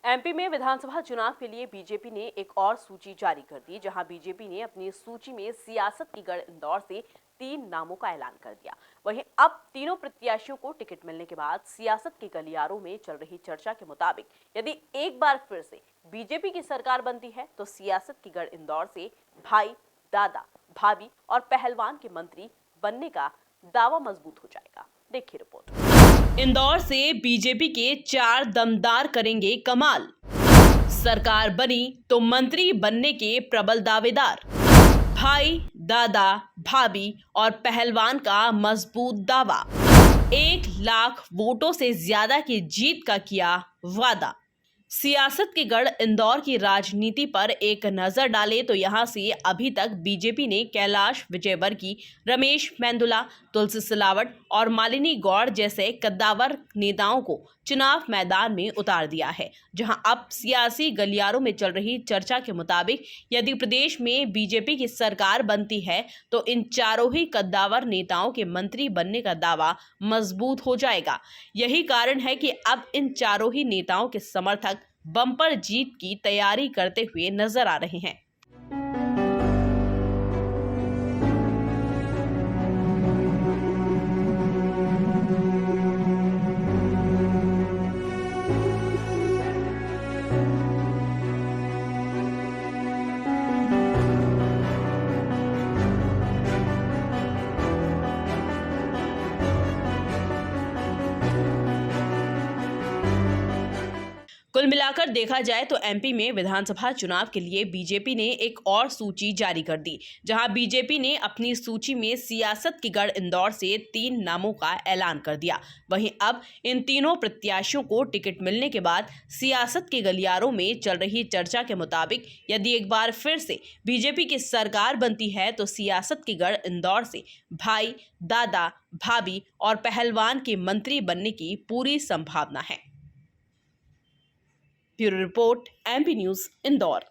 MP में विधानसभा चुनाव के लिए बीजेपी ने एक और सूची जारी कर दी, जहां बीजेपी ने अपनी सूची में सियासत की गढ़ इंदौर से 3 नामों का ऐलान कर दिया। वहीं अब तीनों प्रत्याशियों को टिकट मिलने के बाद सियासत के गलियारों में चल रही चर्चा के मुताबिक यदि एक बार फिर से बीजेपी की सरकार बनती है तो सियासत की गढ़ इंदौर से भाई, दादा, भाभी और पहलवान के मंत्री बनने का दावा मजबूत हो जाएगा। देखिए रिपोर्ट। इंदौर से बीजेपी के 4 दमदार करेंगे कमाल। सरकार बनी तो मंत्री बनने के प्रबल दावेदार। भाई, दादा, भाभी और पहलवान का मजबूत दावा। 1 लाख वोटों से ज्यादा की जीत का किया वादा। सियासत के गढ़ इंदौर की राजनीति पर एक नजर डालें तो यहां से अभी तक बीजेपी ने कैलाश विजयवर्गीय, रमेश मेंदुला, तुलसी सिलावट और मालिनी गौड़ जैसे कद्दावर नेताओं को चुनाव मैदान में उतार दिया है। जहां अब सियासी गलियारों में चल रही चर्चा के मुताबिक यदि प्रदेश में बीजेपी की सरकार बनती है तो इन चारों ही कद्दावर नेताओं के मंत्री बनने का दावा मजबूत हो जाएगा। यही कारण है कि अब इन चारों ही नेताओं के समर्थक बम्पर जीत की तैयारी करते हुए नजर आ रहे हैं। कुल मिलाकर देखा जाए तो एमपी में विधानसभा चुनाव के लिए बीजेपी ने एक और सूची जारी कर दी, जहां बीजेपी ने अपनी सूची में सियासत की गढ़ इंदौर से 3 नामों का ऐलान कर दिया। वहीं अब इन तीनों प्रत्याशियों को टिकट मिलने के बाद सियासत के गलियारों में चल रही चर्चा के मुताबिक यदि एक बार फिर से बीजेपी की सरकार बनती है तो सियासत की गढ़ इंदौर से भाई, दादा, भाभी और पहलवान के मंत्री बनने की पूरी संभावना है। Bureau report, MP news, Indore.